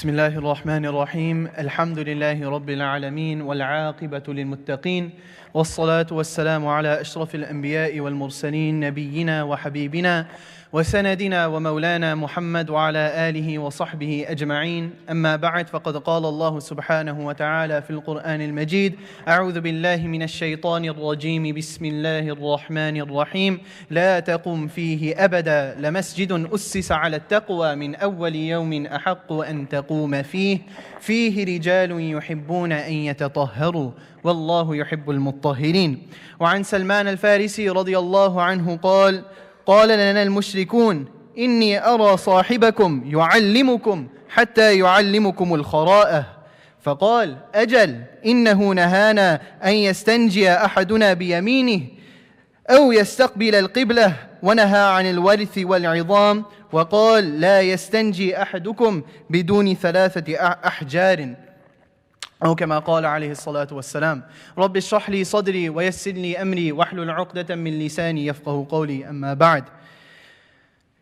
بسم الله الرحمن الرحيم الحمد لله رب العالمين والعاقبة للمتقين والصلاة والسلام على أشرف الأنبياء والمرسلين نبينا وحبيبنا وسندنا ومولانا محمد وعلى آله وصحبه أجمعين أما بعد فقد قال الله سبحانه وتعالى في القرآن المجيد أعوذ بالله من الشيطان الرجيم بسم الله الرحمن الرحيم لا تقم فيه أبدا لمسجد أسس على التقوى من أول يوم أحق أن تقوم فيه رجال يحبون أن يتطهروا والله يحب المطهرين. وعن سلمان الفارسي رضي الله عنه قال لنا المشركون إني أرى صاحبكم يعلمكم حتى يعلمكم الخراءة فقال أجل إنه نهانا أن يستنجي أحدنا بيمينه أو يستقبل القبلة ونهى عن الورث والعظام وقال لا يستنجي أحدكم بدون 3 أحجار أو كما قال عليه الصلاة والسلام رب اشرح لي صدري ويسر لي أمري واحلل عقدة من لساني يفقه قولي أما بعد.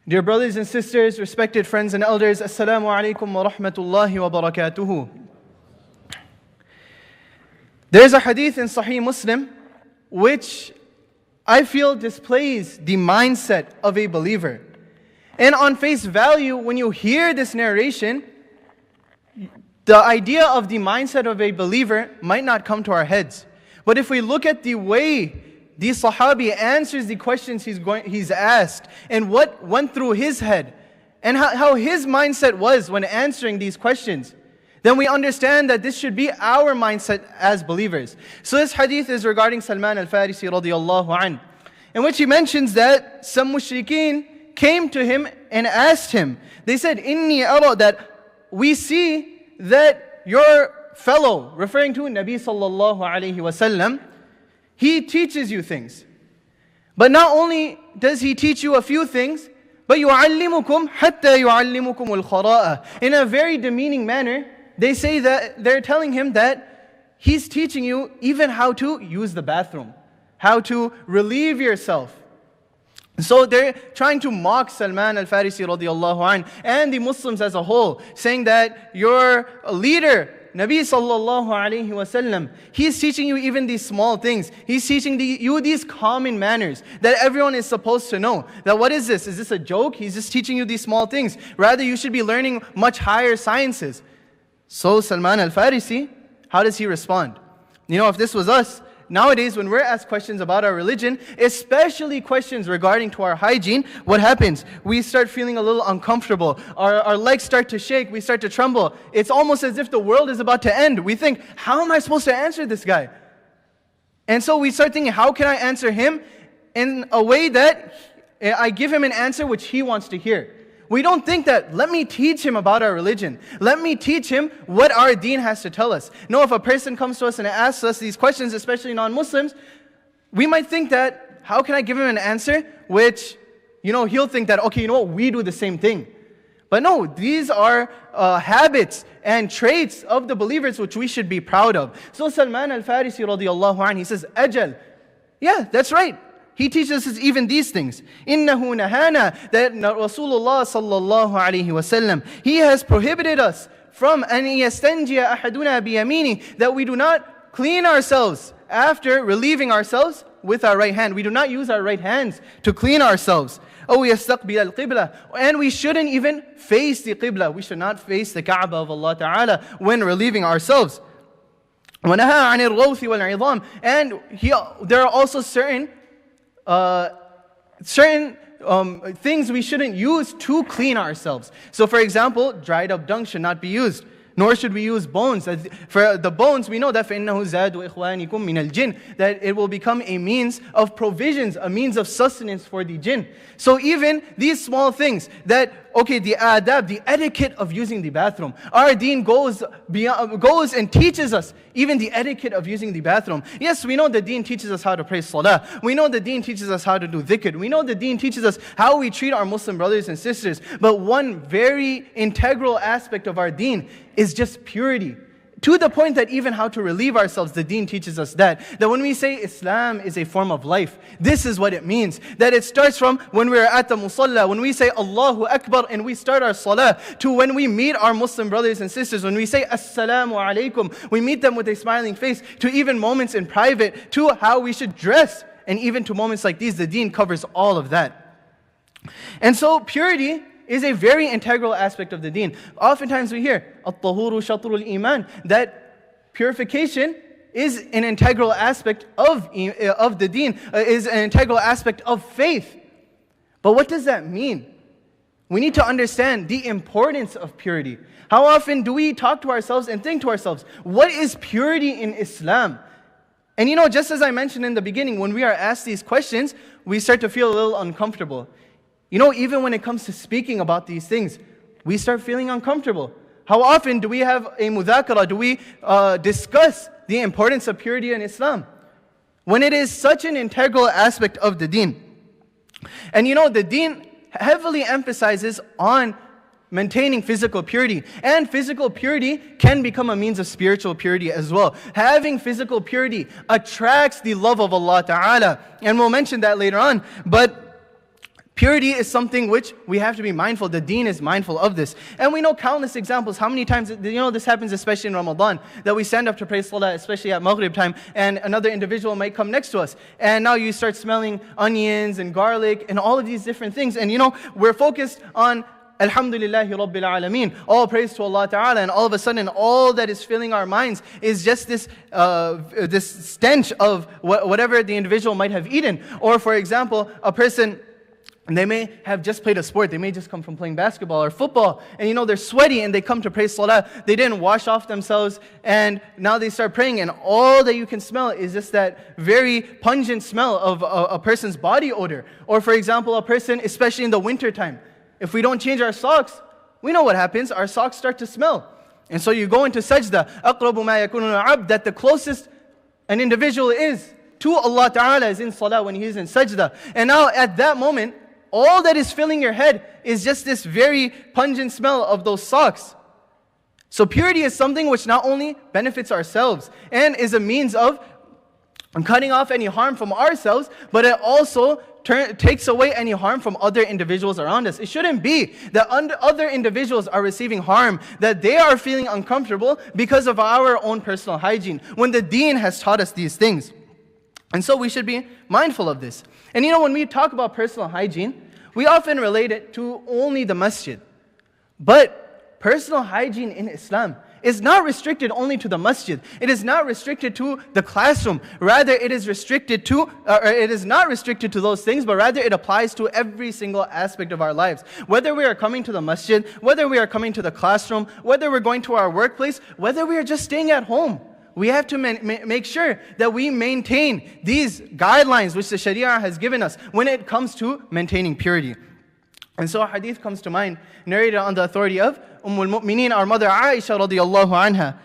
Dear brothers and sisters, respected friends and elders, Assalamu alaikum wa rahmatullahi wa barakatuhu. There is a hadith in Sahih Muslim which I feel displays the mindset of a believer. And on face value, when you hear this narration, the idea of the mindset of a believer might not come to our heads. But if we look at the way the Sahabi answers the questions he's asked, and what went through his head, and how his mindset was when answering these questions, then we understand that this should be our mindset as believers. So this hadith is regarding Salman al-Farisi radiyallahu anhu, in which he mentions that some mushrikeen came to him and asked him. They said, Inni ara, that we see that your fellow, referring to Nabi sallallahu alayhi wasallam, he teaches you things. But not only does he teach you a few things, but يُعَلِّمُكُمْ حَتَّى يُعَلِّمُكُمُ الْخَرَاءَ. In a very demeaning manner, they say that they're telling him that he's teaching you even how to use the bathroom, how to relieve yourself. So they're trying to mock Salman al-Farisi radiyallahu anhu and the Muslims as a whole, saying that your leader, Nabi sallallahu alayhi wasallam, he's teaching you even these small things. He's teaching you these common manners that everyone is supposed to know. That what is this? Is this a joke? He's just teaching you these small things. Rather, you should be learning much higher sciences. So Salman al-Farisi, how does he respond? You know, if this was us, nowadays, when we're asked questions about our religion, especially questions regarding to our hygiene, what happens? We start feeling a little uncomfortable. Our legs start to shake. We start to tremble. It's almost as if the world is about to end. We think, how am I supposed to answer this guy? And so we start thinking, how can I answer him in a way that I give him an answer which he wants to hear? We don't think that, let me teach him about our religion. Let me teach him what our deen has to tell us. No, if a person comes to us and asks us these questions, especially non-Muslims, we might think that, how can I give him an answer which, he'll think that, okay, we do the same thing. But no, these are habits and traits of the believers which we should be proud of. So Salman al-Farisi radiyallahu anhu, he says, Ajal. Yeah, that's right. He teaches us even these things. Innahu nahana, that Rasulullah sallallahu alayhi wasallam, he has prohibited us from an yastanjiya ahaduna biyamini, that we do not clean ourselves after relieving ourselves with our right hand. We do not use our right hands to clean ourselves. Aw yastaqbil al-qibla, and we shouldn't even face the qibla. We should not face the Kaaba of Allah Ta'ala when relieving ourselves. وَنَهَى عَنِ الرَّوْثِ وَالْعِظَامِ, and there are also certain things we shouldn't use to clean ourselves. So for example, dried up dung should not be used. Nor should we use bones. For the bones, we know that فَإِنَّهُ زَادُ إِخْوَانِكُم مِّنَ الْجِنِّ, that it will become a means of provisions, a means of sustenance for the jinn. So even these small things, that, okay, the adab, the etiquette of using the bathroom. Our deen goes and teaches us even the etiquette of using the bathroom. Yes, we know the deen teaches us how to pray salah. We know the deen teaches us how to do dhikr. We know the deen teaches us how we treat our Muslim brothers and sisters. But one very integral aspect of our deen is just purity. To the point that even how to relieve ourselves, the deen teaches us that when we say Islam is a form of life, this is what it means. That it starts from when we're at the musalla, when we say Allahu Akbar and we start our salah, to when we meet our Muslim brothers and sisters, when we say Assalamu alaikum, we meet them with a smiling face, to even moments in private, to how we should dress, and even to moments like these, the deen covers all of that. And so purity is a very integral aspect of the deen. Oftentimes we hear, At-tahuru shatrul iman, that purification is an integral aspect of the deen, is an integral aspect of faith. But what does that mean? We need to understand the importance of purity. How often do we talk to ourselves and think to ourselves, what is purity in Islam? And just as I mentioned in the beginning, when we are asked these questions, we start to feel a little uncomfortable. Even when it comes to speaking about these things, we start feeling uncomfortable. How often do we have a mudhakara, do we discuss the importance of purity in Islam? When it is such an integral aspect of the deen. And the deen heavily emphasizes on maintaining physical purity. And physical purity can become a means of spiritual purity as well. Having physical purity attracts the love of Allah Ta'ala. And we'll mention that later on. But purity is something which we have to be mindful. The deen is mindful of this. And we know countless examples. How many times, this happens especially in Ramadan, that we stand up to pray salah, especially at Maghrib time, and another individual might come next to us. And now you start smelling onions and garlic and all of these different things. And we're focused on Alhamdulillahi Rabbil Alameen. All praise to Allah Ta'ala. And all of a sudden, all that is filling our minds is just this stench of whatever the individual might have eaten. Or for example, a person, they may have just played a sport. They may just come from playing basketball or football. And they're sweaty and they come to pray salah. They didn't wash off themselves. And now they start praying. And all that you can smell is just that very pungent smell of a person's body odor. Or for example, a person, especially in the winter time, if we don't change our socks, we know what happens. Our socks start to smell. And so you go into sajda. أَقْرَبُ مَا يَكُونُ الْعَبْدِ, that the closest an individual is to Allah Ta'ala is in salah, when he is in sajda. And now at that moment, all that is filling your head is just this very pungent smell of those socks. So purity is something which not only benefits ourselves and is a means of cutting off any harm from ourselves, but it also takes away any harm from other individuals around us. It shouldn't be that other individuals are receiving harm, that they are feeling uncomfortable because of our own personal hygiene, when the deen has taught us these things. And so we should be mindful of this. And when we talk about personal hygiene, we often relate it to only the masjid. But personal hygiene in Islam is not restricted only to the masjid. It is not restricted to the classroom. Rather, it is not restricted to those things, but rather it applies to every single aspect of our lives. Whether we are coming to the masjid, whether we are coming to the classroom, whether we're going to our workplace, whether we are just staying at home. We have to make sure that we maintain these guidelines which the Sharia has given us when it comes to maintaining purity. And so a hadith comes to mind, narrated on the authority of al-Mu'mineen, our mother Aisha radiyallahu anha,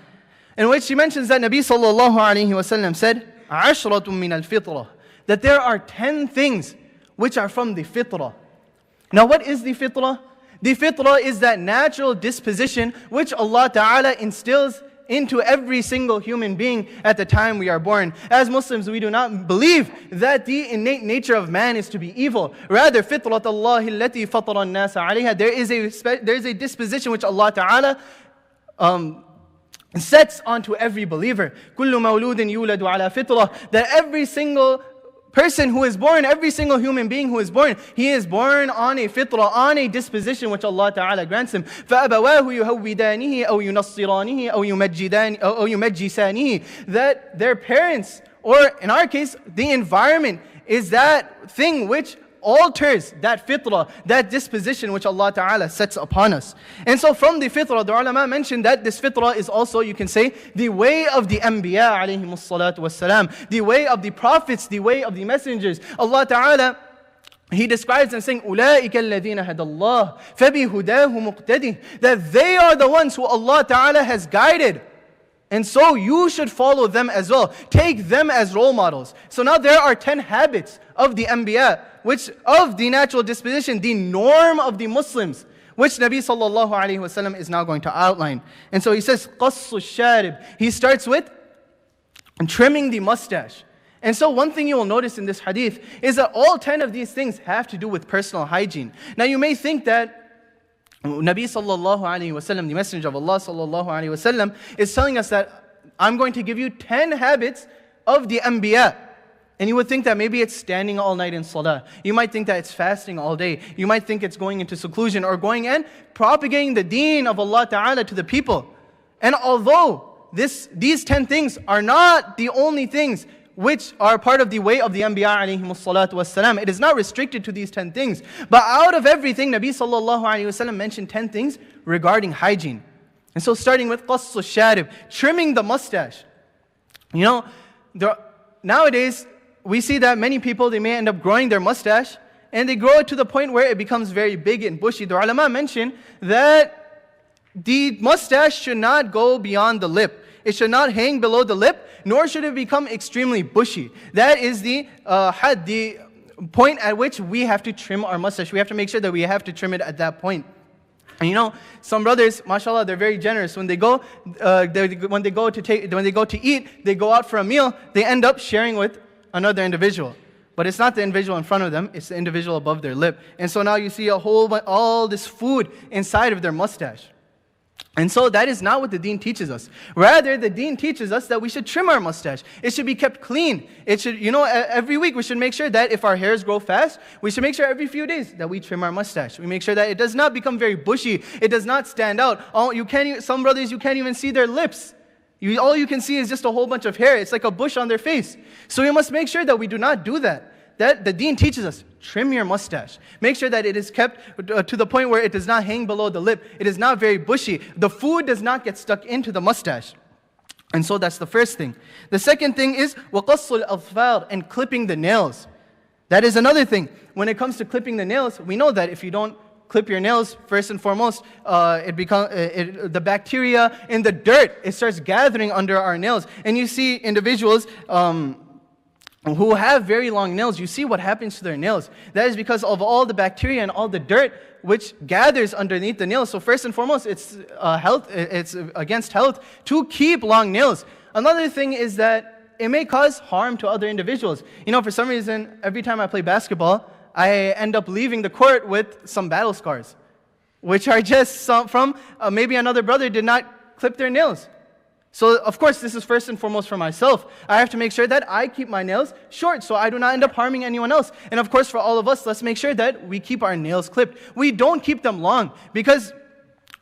in which she mentions that Nabi sallallahu alayhi wa sallam said, "Ashratun min al-fitrah," that there are 10 things which are from the fitrah. Now what is the fitrah? The fitrah is that natural disposition which Allah Ta'ala instills into every single human being at the time we are born. As Muslims, we do not believe that the innate nature of man is to be evil. Rather, فِطْرَةَ اللَّهِ الَّتِي فَطَرَ النَّاسَ عَلَيْهَا. There is a disposition which Allah Ta'ala sets onto every believer. كُلُّ مَوْلُودٍ يُولَدُ عَلَى فِطْرَةٍ. That every single person who is born, every single human being who is born, he is born on a fitrah, on a disposition which Allah Ta'ala grants him. فَأَبَوَاهُ يُهَوِّدَانِهِ أَوْ يُنَصِّرَانِهِ أَوْ يُمَجِّسَانِهِ. That their parents, or in our case, the environment, is that thing which alters that fitrah, that disposition which Allah Ta'ala sets upon us. And so from the fitrah, the ulama mentioned that this fitrah is also, you can say, the way of the anbiya alayhimus salatu wassalam, the way of the prophets, the way of the messengers. Allah Ta'ala, He describes them saying, أُولَٰئِكَ الَّذِينَ هَدَى اللَّهُ فَبِهُدَاهُ مُقْتَدِهِ. That they are the ones who Allah Ta'ala has guided. And so you should follow them as well. Take them as role models. So now there are 10 habits of the anbiya, which of the natural disposition, the norm of the Muslims, which Nabi sallallahu alayhi wasallam is now going to outline. And so he says, qassu sharib. He starts with trimming the mustache. And so one thing you will notice in this hadith is that all 10 of these things have to do with personal hygiene. Now you may think that Nabi sallallahu alayhi wasallam, the Messenger of Allah sallallahu alayhi wasallam, is telling us that I'm going to give you 10 habits of the Anbiya. And you would think that maybe it's standing all night in salah. You might think that it's fasting all day. You might think it's going into seclusion or going and propagating the deen of Allah Ta'ala to the people. And although these 10 things are not the only things which are part of the way of the Anbiya alayhimus salatu wassalam, it is not restricted to these 10 things. But out of everything, Nabi sallallahu alayhi wasallam mentioned 10 things regarding hygiene. And so starting with qassu sharib, trimming the mustache. You know, nowadays, we see that many people, they may end up growing their mustache, and they grow it to the point where it becomes very big and bushy. The ulama mention that the mustache should not go beyond the lip. It should not hang below the lip, nor should it become extremely bushy. That is the point at which we have to trim our mustache. We have to make sure that we have to trim it at that point. And you know, some brothers, mashallah, they're very generous. When they go to eat, they go out for a meal, they end up sharing with another individual. But it's not the individual in front of them, it's the individual above their lip. And so now you see all this food inside of their mustache. And so that is not what the deen teaches us. Rather, the deen teaches us that we should trim our mustache. It should be kept clean. It should, every week we should make sure that if our hairs grow fast, we should make sure every few days that we trim our mustache. We make sure that it does not become very bushy. It does not stand out. Some brothers, you can't even see their lips. All you can see is just a whole bunch of hair. It's like a bush on their face. So we must make sure that we do not do that. That the deen teaches us, trim your mustache. Make sure that it is kept to the point where it does not hang below the lip. It is not very bushy. The food does not get stuck into the mustache. And so that's the first thing. The second thing is وَقَصُّ الْأَظْفَارِ, and clipping the nails. That is another thing. When it comes to clipping the nails, we know that if you don't clip your nails, first and foremost, the bacteria in the dirt, it starts gathering under our nails. And you see individuals who have very long nails, you see what happens to their nails. That is because of all the bacteria and all the dirt which gathers underneath the nails. So first and foremost, it's against health to keep long nails. Another thing is that it may cause harm to other individuals. For some reason, every time I play basketball, I end up leaving the court with some battle scars, which are just from maybe another brother did not clip their nails. So of course, this is first and foremost for myself. I have to make sure that I keep my nails short so I do not end up harming anyone else. And of course, for all of us, let's make sure that we keep our nails clipped. We don't keep them long, because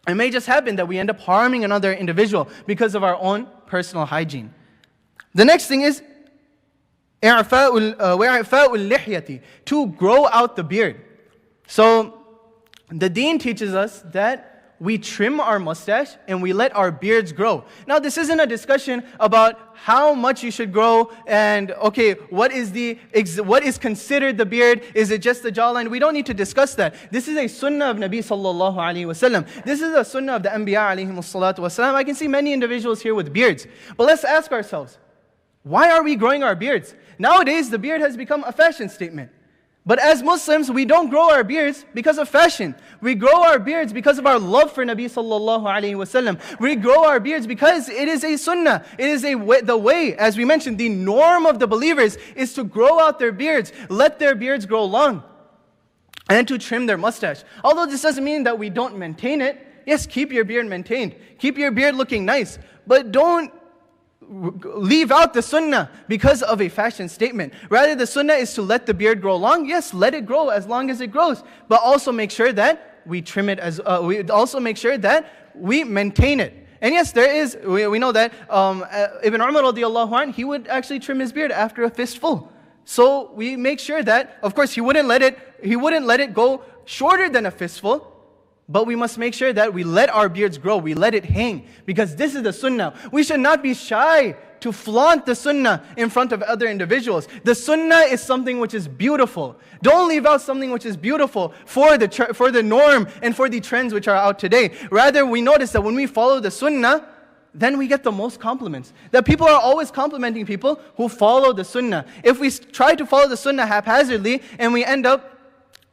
it may just happen that we end up harming another individual because of our own personal hygiene. The next thing is إِعْفَاءُ اللِّحْيَةِ, to grow out the beard. So the deen teaches us that we trim our mustache and we let our beards grow. Now this isn't a discussion about how much you should grow and what is considered the beard. Is it just the jawline? We don't need to discuss that. This is a sunnah of Nabi sallallahu alayhi wasallam. This is a sunnah of the Anbiya alayhimus salatu wasalam. I can see many individuals here with beards. But let's ask ourselves, why are we growing our beards? Nowadays the beard has become a fashion statement. But as Muslims, we don't grow our beards because of fashion. We grow our beards because of our love for Nabi sallallahu alayhi wasallam. We grow our beards because it is a sunnah. It is the way, as we mentioned, the norm of the believers is to grow out their beards, let their beards grow long, and to trim their mustache. Although this doesn't mean that we don't maintain it. Yes, keep your beard maintained. Keep your beard looking nice. But don't leave out the sunnah because of a fashion statement. Rather, the sunnah is to let the beard grow long. Yes, let it grow as long as it grows, but also make sure that we trim it we also make sure that we maintain it. And yes, we know that Ibn Umar radiallahu anh, he would actually trim his beard after a fistful. So we make sure that, of course, he wouldn't let it go shorter than a fistful. But we must make sure that we let our beards grow, we let it hang, because this is the sunnah. We should not be shy to flaunt the sunnah in front of other individuals. The sunnah is something which is beautiful. Don't leave out something which is beautiful for the norm and for the trends which are out today. Rather, we notice that when we follow the sunnah, then we get the most compliments. That people are always complimenting people who follow the sunnah. If we try to follow the sunnah haphazardly and we end up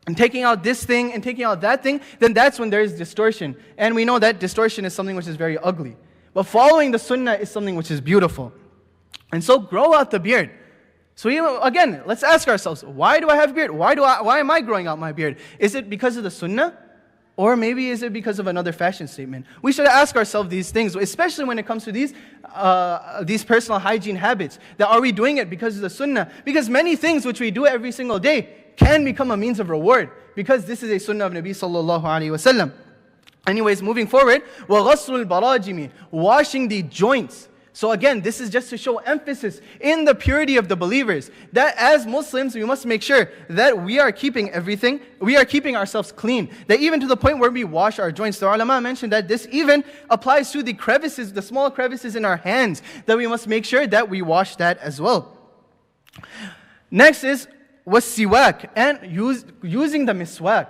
and taking out this thing and taking out that thing, then that's when there is distortion. And we know that distortion is something which is very ugly. But following the sunnah is something which is beautiful. And so grow out the beard. So again, let's ask ourselves, why do I have a beard? Why am I growing out my beard? Is it because of the sunnah? Or maybe is it because of another fashion statement? We should ask ourselves these things, especially when it comes to these personal hygiene habits. That are we doing it because of the sunnah? Because many things which we do every single day can become a means of reward, because this is a sunnah of Nabi sallallahu alaihi wasallam. Anyways, moving forward, وَغَسْلُ الْبَرَاجِمِ, washing the joints. So again, this is just to show emphasis in the purity of the believers. That as Muslims, we must make sure that we are keeping everything, we are keeping ourselves clean. That even to the point where we wash our joints. The ulama mentioned that this even applies to the crevices, the small crevices in our hands, that we must make sure that we wash that as well. Next is was-siwak, and using the miswak.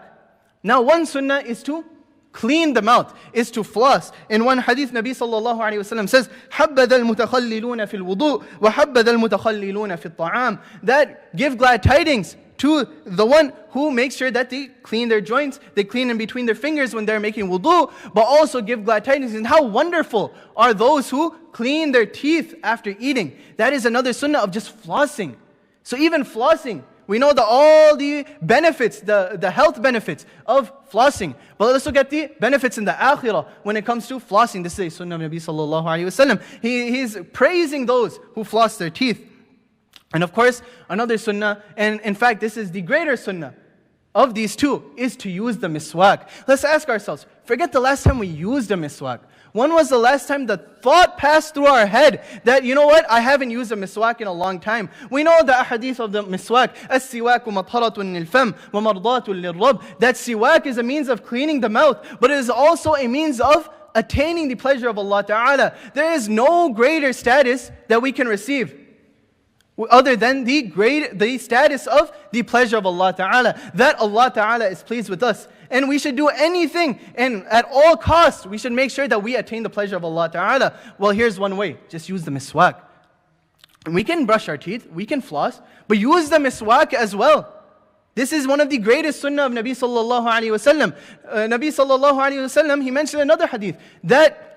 Now one sunnah is to clean the mouth, is to floss. In one hadith, Nabi sallallahu alayhi wa sallam says, حَبَّذَ الْمُتَخَلِّلُونَ فِي الْوُضُوءِ وَحَبَّذَ الْمُتَخَلِّلُونَ فِي الطَّعَامِ. That give glad tidings to the one who makes sure that they clean their joints, they clean in between their fingers when they're making wudu, but also give glad tidings. And how wonderful are those who clean their teeth after eating. That is another sunnah of just flossing. So even flossing, we know all the benefits, the health benefits of flossing. But let's look at the benefits in the akhirah when it comes to flossing. This is a sunnah of Nabi sallallahu alayhi wa sallam. He's praising those who floss their teeth. And of course, another sunnah, and in fact this is the greater sunnah of these two, is to use the miswak. Let's ask ourselves, forget the last time we used a miswak. When was the last time the thought passed through our head that, you know what, I haven't used a miswak in a long time? We know the hadith of the miswak, السِّوَاكُ مَطْهَرَةٌ لِلْفَمِ وَمَرْضَاتٌ لِلرَّبِّ. That siwak is a means of cleaning the mouth, but it is also a means of attaining the pleasure of Allah Ta'ala. There is no greater status that we can receive other than the status of the pleasure of Allah Ta'ala. That Allah Ta'ala is pleased with us. And we should do anything, and at all costs, we should make sure that we attain the pleasure of Allah Ta'ala. Well, here's one way. Just use the miswak. We can brush our teeth, we can floss, but use the miswak as well. This is one of the greatest sunnah of Nabi sallallahu alayhi wa sallam. Nabi sallallahu alayhi wa sallam, he mentioned another hadith, that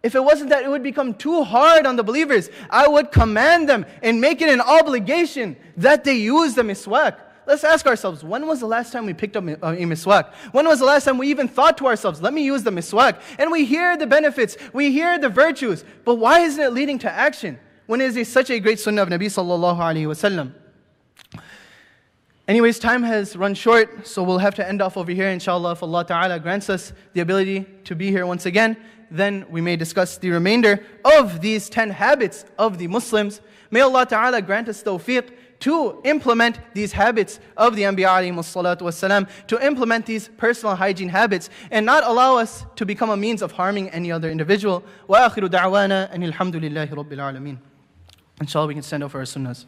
if it wasn't that it would become too hard on the believers, I would command them and make it an obligation that they use the miswak. Let's ask ourselves, when was the last time we picked up a miswak? When was the last time we even thought to ourselves, let me use the miswak? And we hear the benefits, we hear the virtues, but why isn't it leading to action when it is such a great sunnah of Nabi sallallahu alayhi wa sallam? Anyways, time has run short, so we'll have to end off over here, inshallah. If Allah Ta'ala grants us the ability to be here once again, then we may discuss the remainder of these 10 habits of the Muslims. May Allah Ta'ala grant us tawfiq to implement these habits of the Anbiya alayhimu salatu wassalam, to implement these personal hygiene habits, and not allow us to become a means of harming any other individual. Wa akhiru da'wana anil hamdulillahi rabbil alameen. Inshallah, we can stand up for our sunnahs.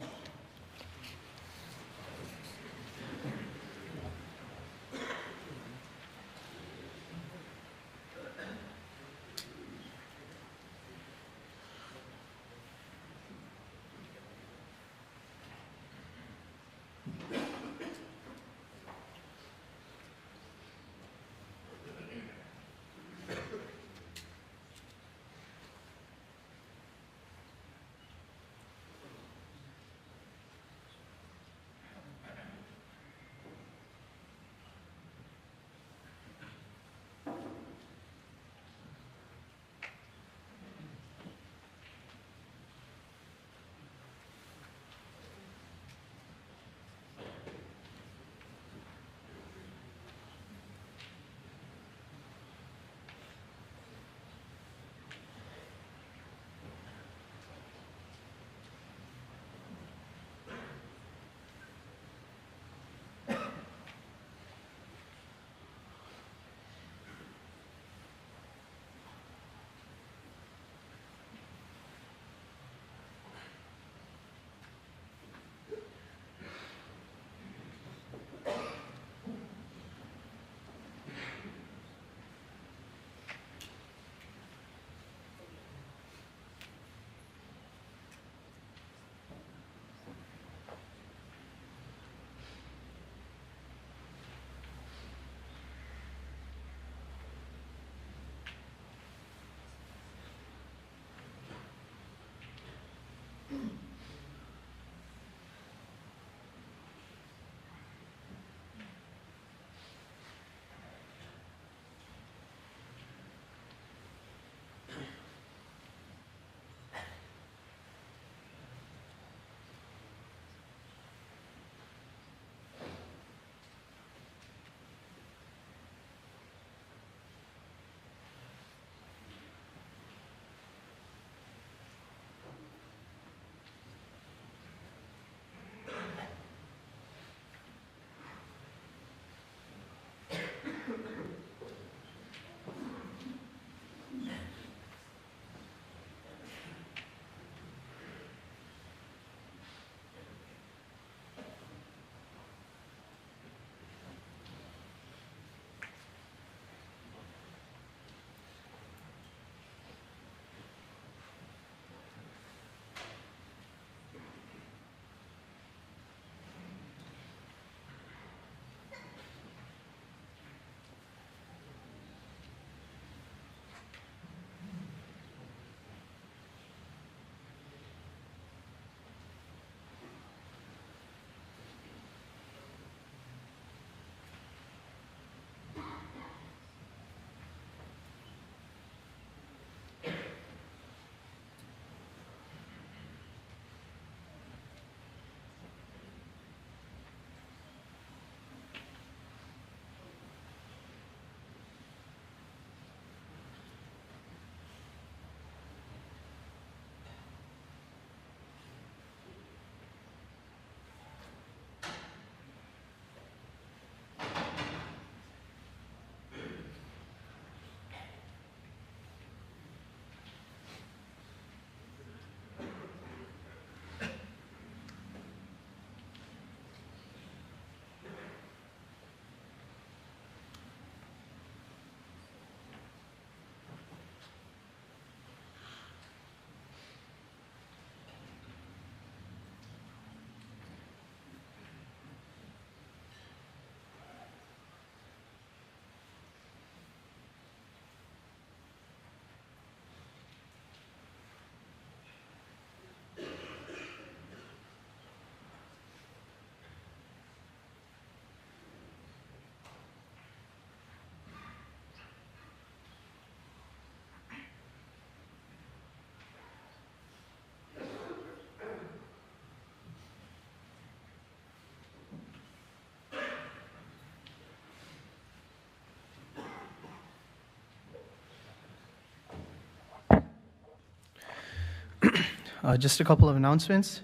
Just a couple of announcements.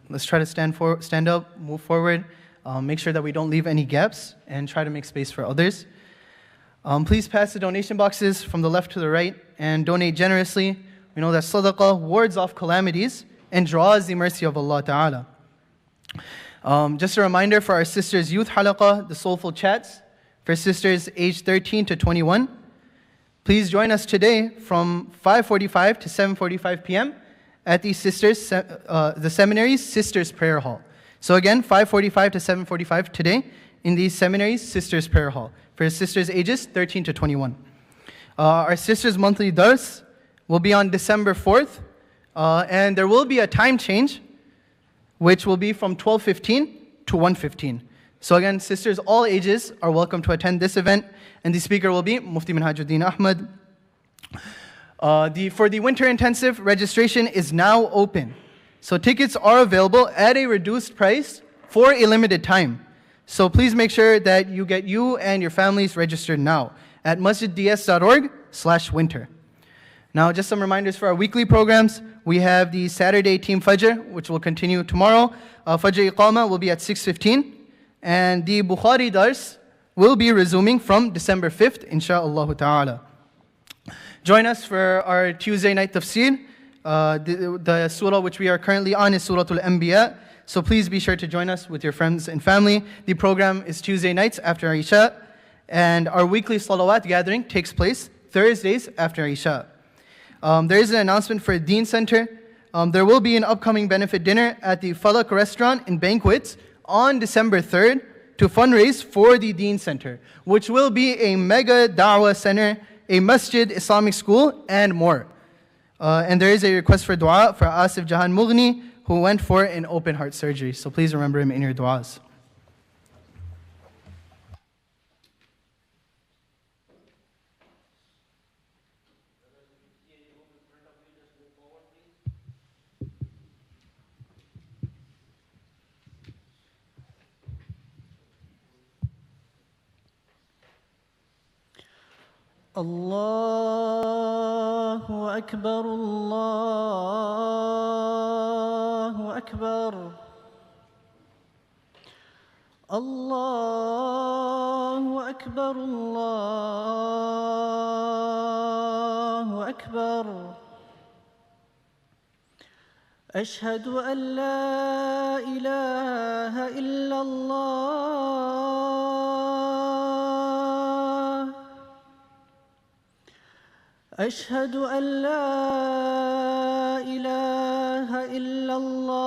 Let's try to stand up, move forward, make sure that we don't leave any gaps, and try to make space for others. Please pass the donation boxes from the left to the right and donate generously. We know that sadaqah wards off calamities and draws the mercy of Allah Ta'ala. Just a reminder for our sisters' youth halaqah, the soulful chats, for sisters aged 13 to 21. Please join us today from 5:45 to 7:45 p.m. at the seminary's Sisters Prayer Hall. So again, 5:45 to 7:45 today in the seminary's Sisters Prayer Hall for sisters ages 13 to 21. Our sisters' monthly dars will be on December 4th, and there will be a time change, which will be from 12:15 to 1:15. So again, sisters all ages are welcome to attend this event, and the speaker will be Mufti Minhajuddin Ahmed. For the winter intensive, registration is now open. So tickets are available at a reduced price for a limited time. So please make sure that you get you and your families registered now at masjidds.org/winter. Now, just some reminders for our weekly programs. We have the Saturday Team Fajr, which will continue tomorrow. Fajr Iqama will be at 6:15. And the Bukhari Dars will be resuming from December 5th, insha'Allah ta'ala. Join us for our Tuesday night tafsir. The surah which we are currently on is Surah Al-Anbiya. So please be sure to join us with your friends and family. The program is Tuesday nights after Isha. And our weekly salawat gathering takes place Thursdays after Isha. There is an announcement for Deen Center. There will be an upcoming benefit dinner at the Falak Restaurant and Banquets on December 3rd to fundraise for the Deen Center, which will be a mega da'wah center, a masjid, Islamic school, and more. And there is a request for dua for Asif Jahan Mughni, who went for an open heart surgery. So please remember him in your duas. الله أكبر الله أكبر الله أكبر الله أكبر أشهد أن لا إله إلا الله أشهد أن لا إله إلا الله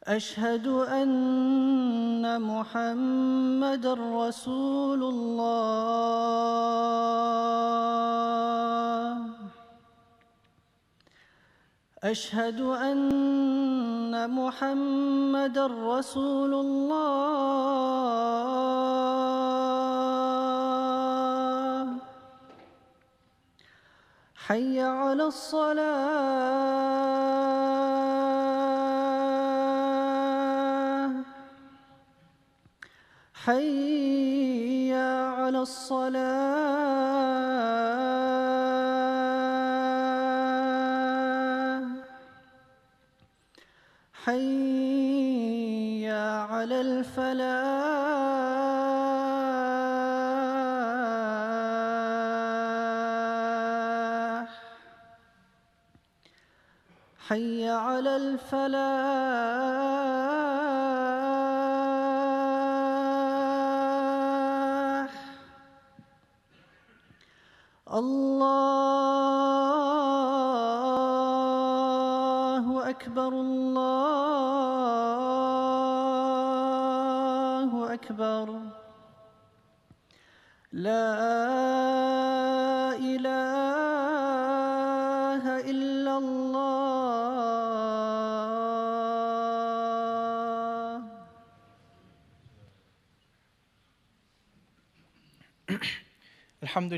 أشهد أن محمدًا رسول الله أشهد أن محمدًا رسول الله حي على الصلاة حي على الصلاة حي على الفلاح حي على الفلاح الله أكبر الله أكبر لا إله إلا الله الحمد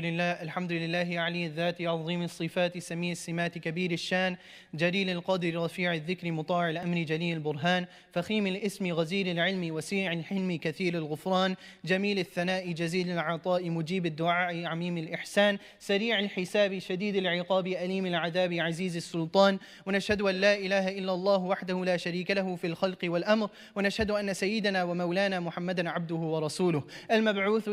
لله علي الذات عظيم الصفات سميع السمات كبير الشان جليل القدر رفيع الذكر مطاع الأمر جليل البرهان فخيم الاسم غزير العلم وسيع الحلم كثير الغفران جميل الثناء جزيل العطاء مجيب الدعاء عميم الإحسان سريع الحساب شديد العقاب أليم العذاب عزيز السلطان ونشهد أن لا إله إلا الله وحده لا شريك له في الخلق والأمر ونشهد أن سيدنا ومولانا محمدا عبده ورسوله المبعوث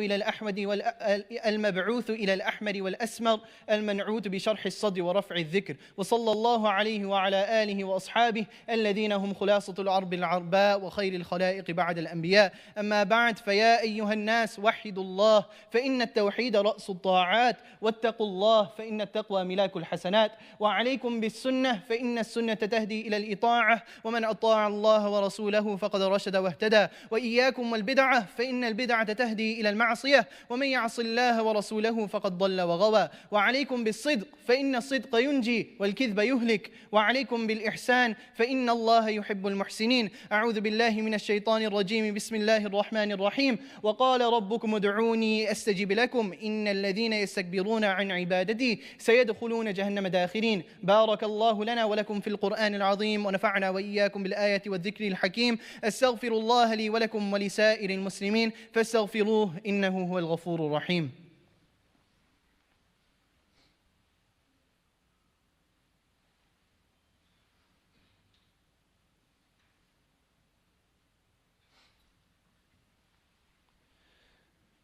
إلى الأحمر والأسمر المنعوت بشرح الصدر ورفع الذكر وصلى الله عليه وعلى آله وأصحابه الذين هم خلاصة العرب العرباء وخير الخلائق بعد الأنبياء أما بعد فيا أيها الناس وحدوا الله فإن التوحيد رأس الطاعات واتقوا الله فإن التقوى ملاك الحسنات وعليكم بالسنة فإن السنة تهدي إلى الإطاعة ومن أطاع الله ورسوله فقد رشد واهتدى وإياكم والبدعة فإن البدعة تهدي إلى المعصية ومن يعص الله ورسوله فقد ضل وغوى وعليكم بالصدق فإن الصدق ينجي والكذب يهلك وعليكم بالإحسان فإن الله يحب المحسنين أعوذ بالله من الشيطان الرجيم بسم الله الرحمن الرحيم وقال ربكم ادعوني أستجب لكم إن الذين يستكبرون عن عبادتي سيدخلون جهنم داخرين بارك الله لنا ولكم في القرآن العظيم ونفعنا وإياكم بالآية والذكر الحكيم أستغفر الله لي ولكم ولسائر المسلمين فاستغفروه إنه هو الغفور الرحيم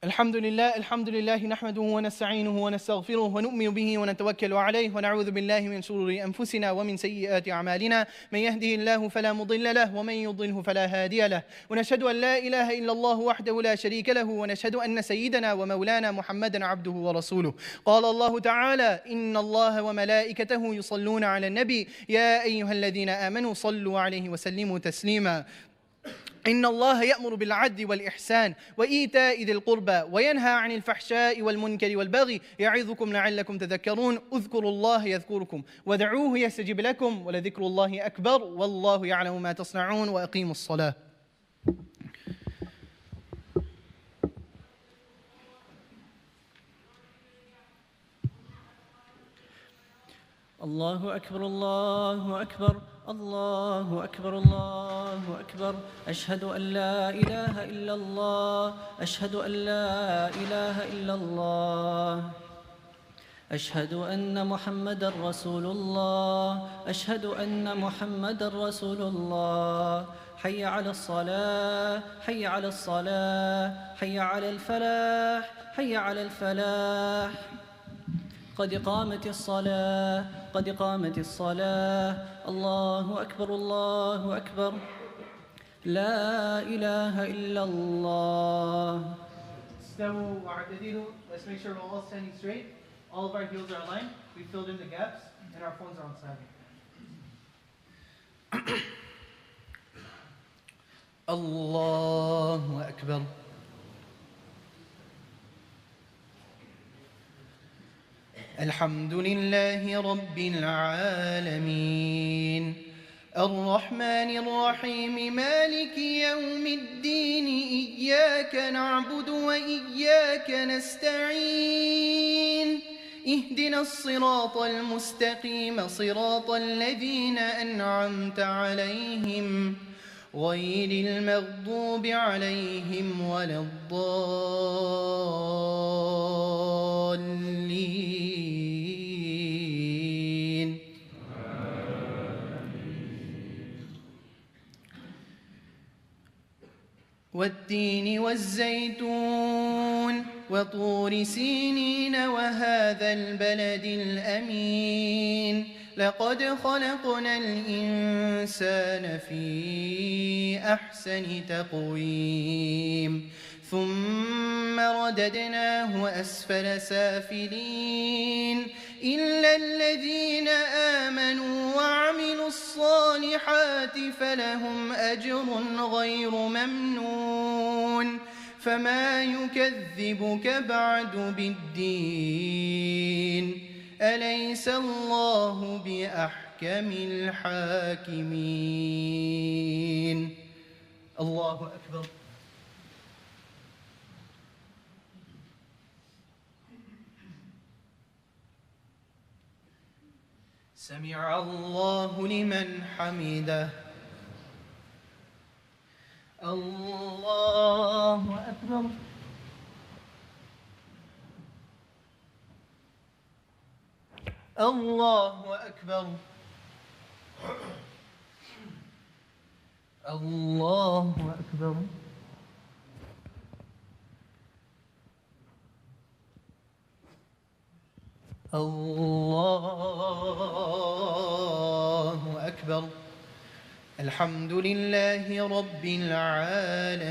الحمد لله نحمده ونستعينه ونستغفره ونؤمن به ونتوكل عليه ونعوذ بالله من شرور أنفسنا ومن سيئات أعمالنا من يهده الله فلا مضل له ومن يضلله فلا هادي له ونشهد أن لا إله إلا الله وحده لا شريك له ونشهد أن سيدنا ومولانا محمدا عبده ورسوله قال الله تعالى إن الله وملائكته يصلون على النبي يا أيها الذين آمنوا صلوا عليه وسلموا تسليما إن الله يأمر بالعدل والإحسان وإيتاء ذي القربى وينهى عن الفحشاء والمنكر والبغي يعظكم لعلكم تذكرون اذكروا الله يذكركم ودعوه يستجب لكم ولذكر الله أكبر والله يعلم ما تصنعون وأقيموا الصلاة الله أكبر الله أكبر الله أكبر الله أكبر أشهد أن لا إله إلا الله أشهد أن لا إله إلا الله أشهد أن محمدا رسول الله أشهد أن محمدا رسول الله حي على الصلاة حي على الصلاة حي على الفلاح حي على الفلاح قد قامت الصلاة قد قامت الصلاة الله أكبر الله أكبر لا إله إلا الله استووا واعتدلوا. Let's make sure we're all standing straight. All of our heels are aligned. We filled in the gaps and our phones are on silent. الله أكبر. الحمد لله رب العالمين الرحمن الرحيم مالك يوم الدين إياك نعبد وإياك نستعين اهدنا الصراط المستقيم صراط الذين أنعمت عليهم غير المغضوب عليهم ولا الضالين والتين والزيتون وطور سينين وهذا البلد الأمين لقد خلقنا الإنسان في أحسن تقويم ثم رددناه أسفل سافلين إلا الذين آمنوا وعملوا الصالحات فلهم أجر غير ممنون فما يكذبك بعد بالدين أليس الله بأحكم الحاكمين الله أكبر سمع الله لمن حمده. الله أكبر. الله أكبر. الله أكبر. الله أكبر. الحمد لله رب العالمين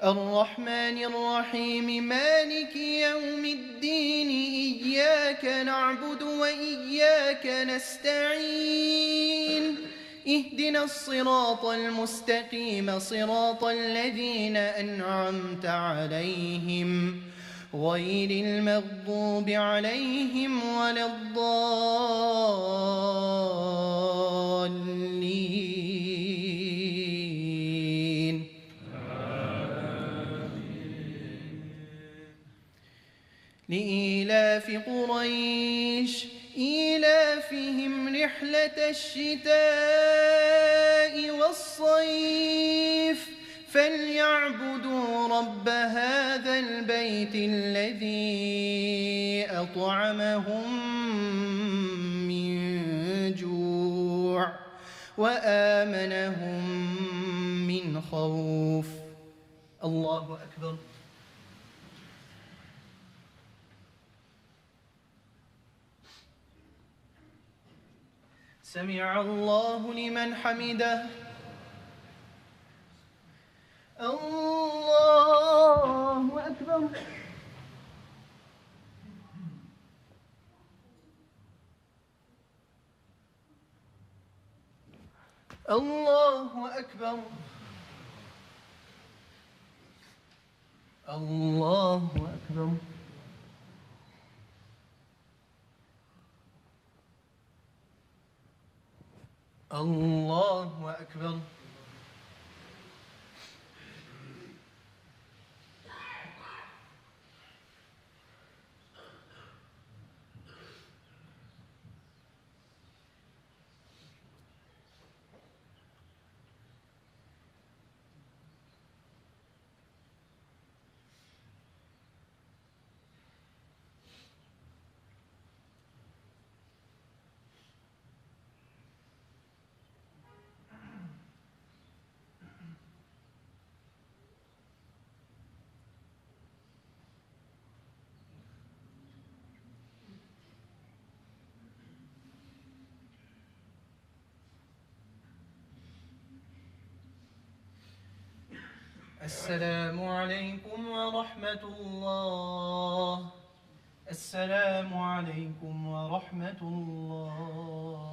الرحمن الرحيم مالك يوم الدين إياك نعبد وإياك نستعين اهدنا الصراط المستقيم صراط الذين أنعمت عليهم غير المغضوب عليهم ولا الضالين. لإيلاف قريش إيلافهم رحلة الشتاء والصيف فليعبدوا رب هذا البيت الذي أطعمهم من جوع وآمنهم من خوف. الله أكبر. سمع الله لمن حمده. الله أكبر. الله أكبر. الله أكبر. الله أكبر. السلام عليكم ورحمة الله. السلام عليكم ورحمة الله.